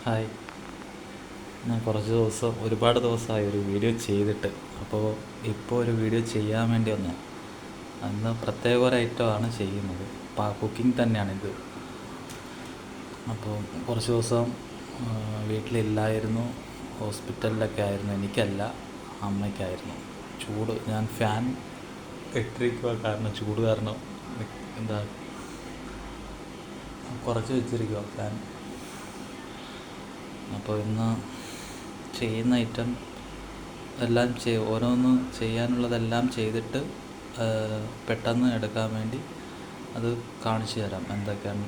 Hi. ഞാൻ ഒരുപാട് ദിവസമായി ഒരു വീഡിയോ ചെയ്തിട്ട്. അപ്പോൾ ഇപ്പോൾ ഒരു വീഡിയോ ചെയ്യാൻ വേണ്ടി വന്നു. അന്ന് പ്രത്യേക ഒരു ഐറ്റമാണ് ചെയ്യുന്നത്. കുക്കിംഗ് തന്നെയാണിത്. അപ്പോൾ കുറച്ച് ദിവസം വീട്ടിലില്ലായിരുന്നു, ഹോസ്പിറ്റലിലൊക്കെ ആയിരുന്നു. എനിക്കല്ല, അമ്മയ്ക്കായിരുന്നു. ഞാൻ ഫാൻ ഇട്ടിരിക്കുക, കാരണം ചൂട് കാരണം എന്താ കുറച്ച് വെച്ചിരിക്കുക ഫാൻ. അപ്പോൾ ഇന്ന് ചെയ്യുന്ന ഐറ്റം എല്ലാം ഓരോന്ന് ചെയ്യാനുള്ളതെല്ലാം ചെയ്തിട്ട് പെട്ടെന്ന് എടുക്കാൻ വേണ്ടി അത് കാണിച്ചു തരാം. എന്തൊക്കെയാണ്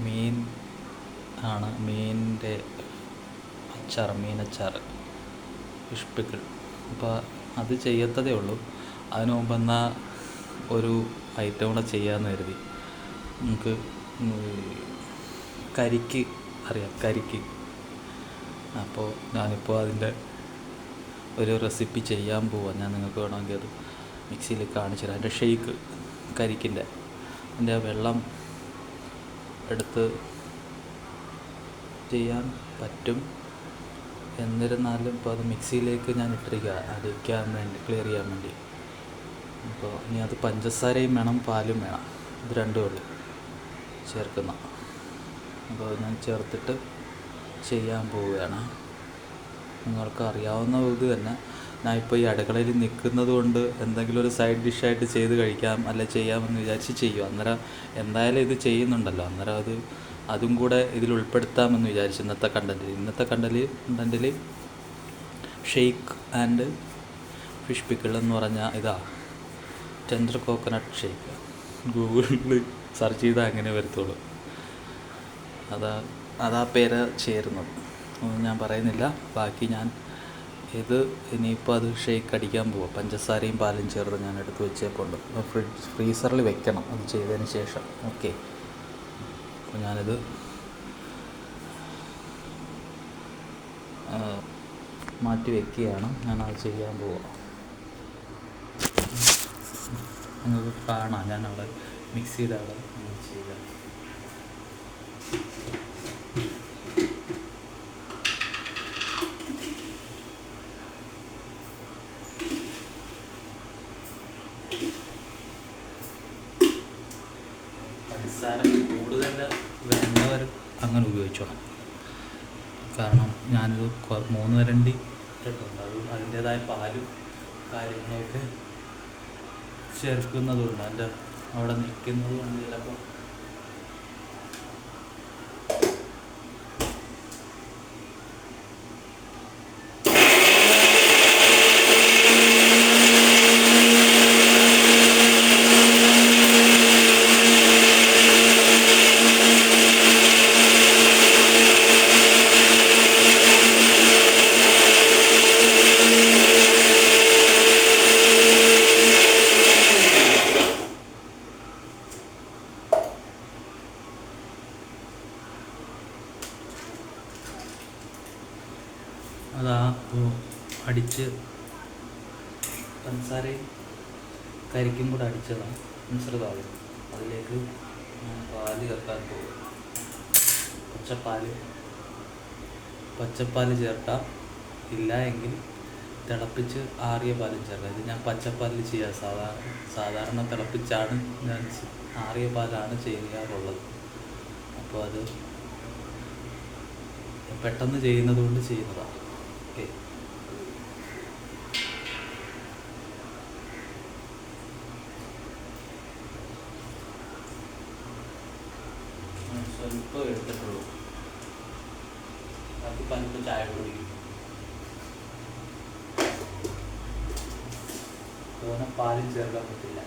മീൻ ആണ്, മീനിൻ്റെ മീനച്ചാർ, ഫിഷ് പിക്കിൾ. അപ്പോൾ അത് ചെയ്യത്തതേ ഉള്ളൂ. അതിനു മുമ്പ് എന്നാൽ ഒരു ഐറ്റം കൂടെ ചെയ്യാമെന്ന് കരുതി. നമുക്ക് കരിക്ക് അറിയാം, കരിക്ക്. അപ്പോൾ ഞാനിപ്പോൾ അതിൻ്റെ ഒരു റെസിപ്പി ചെയ്യാൻ പോവാം. ഞാൻ നിങ്ങൾക്ക് വേണമെങ്കിൽ അത് മിക്സിയിൽ കാണിച്ചു തരാം. അതിൻ്റെ ഷെയ്ക്ക്, കരിക്കിൻ്റെ അതിൻ്റെ വെള്ളം എടുത്ത് ചെയ്യാൻ പറ്റും. എന്നിരുന്നാലും ഇപ്പോൾ അത് മിക്സിയിലേക്ക് ഞാൻ ഇട്ടിരിക്കുക, അടിക്കാൻ വേണ്ടി, ക്ലിയർ ചെയ്യാൻ വേണ്ടി. അപ്പോൾ ഇനി അത് പഞ്ചസാരയും വേണം, പാലും വേണം. ഇത് രണ്ടും ഉള്ളു ചേർക്കുന്ന. അപ്പോൾ ഞാൻ ചേർത്തിട്ട് ചെയ്യാൻ പോവുകയാണ്. നിങ്ങൾക്ക് അറിയാവുന്ന ഇത് തന്നെ. ഞാൻ ഇപ്പോൾ ഈ അടുക്കളയിൽ നിൽക്കുന്നത് കൊണ്ട് എന്തെങ്കിലും ഒരു സൈഡ് ഡിഷായിട്ട് ചെയ്ത് കഴിക്കാം, അല്ലെ ചെയ്യാമെന്ന് വിചാരിച്ച് ചെയ്യും. അന്നേരം എന്തായാലും ഇത് ചെയ്യുന്നുണ്ടല്ലോ, അന്നേരം അതും കൂടെ ഇതിൽ ഉൾപ്പെടുത്താമെന്ന് വിചാരിച്ചു. ഇന്നത്തെ കണ്ടൻറ്റിൽ ഷെയ്ക്ക് ആൻഡ് ഫിഷ് പിക്കിൾ എന്ന് പറഞ്ഞാൽ ടെൻഡർ കോക്കനട്ട് ഷെയ്ക്ക്. ഗൂഗിളിൽ സെർച്ച് ചെയ്താൽ അങ്ങനെ വരത്തുള്ളൂ. അതാ പേര് ചേരുന്നത്. ഒന്നും ഞാൻ പറയുന്നില്ല. ബാക്കി ഞാൻ ഇനിയിപ്പോൾ അത് ഷേക്ക് അടിക്കാൻ പോവാം. പഞ്ചസാരയും പാലും ചേർത്ത് ഞാൻ എടുത്ത് വെച്ചേപ്പുണ്ട്. ഫ്രീസറിൽ വെക്കണം അത് ചെയ്തതിന് ശേഷം. ഓക്കെ, അപ്പോൾ ഞാനിത് മാറ്റി വയ്ക്കുകയാണ്. ഞാനത് ചെയ്യാൻ പോവാം. നിങ്ങൾക്ക് കാണാം, ഞാനവിടെ മിക്സിയുടെ അവിടെ ചെയ്യാം. പഞ്ചസാര കൂടുതൽ വേണ്ടവർ അങ്ങനെ ഉപയോഗിച്ചോണം. കാരണം ഞാനിത് 3 വരണ്ടി ഇട്ടിട്ടുണ്ട്. അതിൻ്റേതായ പാലും കാര്യങ്ങളൊക്കെ ചേർക്കുന്നതുകൊണ്ട്, അതിൻ്റെ അവിടെ നിൽക്കുന്നത് കൊണ്ട് ചിലപ്പോൾ അടിച്ച് പഞ്ചസാരയും കരിക്കും കൂടെ അടിച്ചതാണ് മിശ്രിതമാകും. അതിലേക്ക് പാല് ചേർക്കാൻ പോകും. പച്ചപ്പാല് ചേർക്കാം, ഇല്ല എങ്കിൽ തിളപ്പിച്ച് ആറിയ പാലും ചേർക്കാം. ഇത് ഞാൻ പച്ചപ്പാലിൽ ചെയ്യാം. സാധാരണ തിളപ്പിച്ചാണ് ഞാൻ ആറിയ പാലാണ് ചെയ്യാറുള്ളത്. അപ്പോൾ അത് പെട്ടെന്ന് ചെയ്യുന്നത് കൊണ്ട് ചെയ്യുന്നതാണ്. ഓക്കെ, സ്വല്പം എടുത്തിട്ടുള്ളൂ. അതിപ്പോൾ ചായ കുടിക്കും. തോനെ പാലും ചേർക്കാൻ പറ്റില്ല.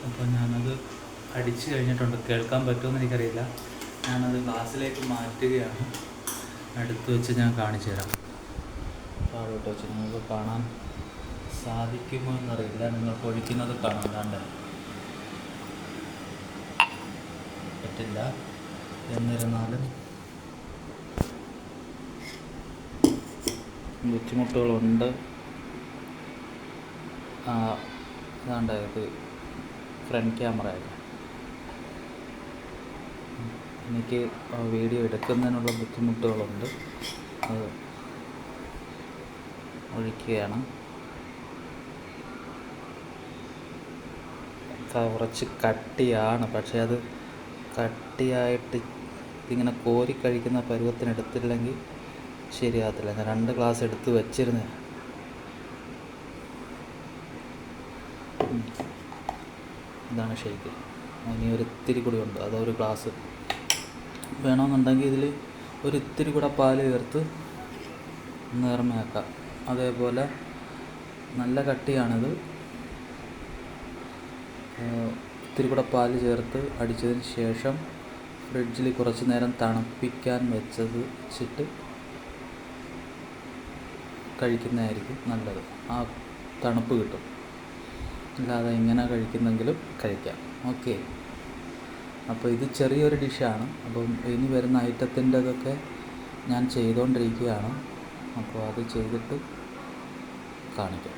അപ്പോൾ ഞാനത് അടിച്ച് കഴിഞ്ഞിട്ടുണ്ട്. കേൾക്കാൻ പറ്റുമെന്ന് എനിക്കറിയില്ല. ഞാനത് ഗ്ലാസ്സിലേക്ക് മാറ്റുകയാണ്. അടുത്ത് വെച്ച് ഞാൻ കാണിച്ചു തരാം. താഴോട്ട് വെച്ച് നിങ്ങൾക്ക് കാണാൻ സാധിക്കുമോ എന്നറിയില്ല. നിങ്ങൾക്ക് ഒഴിക്കുന്നത് കാണാൻ പറ്റില്ല. എന്നിരുന്നാലും ബുദ്ധിമുട്ടുകളുണ്ട്. അതാണ്ടായത് ഫ്രണ്ട് ക്യാമറ ആയിരുന്നു. എനിക്ക് വീഡിയോ എടുക്കുന്നതിനുള്ള ബുദ്ധിമുട്ടുകളുണ്ട്. അത് ഒഴിക്കുകയാണ്. കുറച്ച് കട്ടിയാണ്, പക്ഷേ അത് കട്ടിയായിട്ട് ഇങ്ങനെ കോരി കഴിക്കുന്ന പരുവത്തിന് എടുത്തില്ലെങ്കിൽ ശരിയാകത്തില്ല. ഞാൻ 2 ഗ്ലാസ് എടുത്ത് വെച്ചിരുന്നു. ഇതാണ് ഷേക്ക്. ഇനി ഒരിത്തിരി കൂടി ഉണ്ട്, അതൊരു ഗ്ലാസ് വേണമെന്നുണ്ടെങ്കിൽ ഇതിൽ ഒരിത്തിരി കൂടെ പാൽ ചേർത്ത് നേർമയാക്കാം. അതേപോലെ നല്ല കട്ടിയാണിത്. ഇത്തിരി കൂടെ പാൽ ചേർത്ത് അടിച്ചതിന് ശേഷം ഫ്രിഡ്ജിൽ കുറച്ച് നേരം തണുപ്പിക്കാൻ വെച്ചിട്ട് കഴിക്കുന്നതായിരിക്കും നല്ലത്. ആ തണുപ്പ് കിട്ടും. അല്ലാതെ ഇങ്ങനെ കഴിക്കുന്നെങ്കിലും കഴിക്കാം. ഓക്കെ, അപ്പോൾ ഇത് ചെറിയൊരു ഡിഷാണ്. അപ്പം ഇനി വരുന്ന ഐറ്റത്തിൻ്റെതൊക്കെ ഞാൻ ചെയ്തുകൊണ്ടിരിക്കുകയാണ്. അപ്പോൾ അത് ചെയ്തിട്ട് കാണിക്കാം.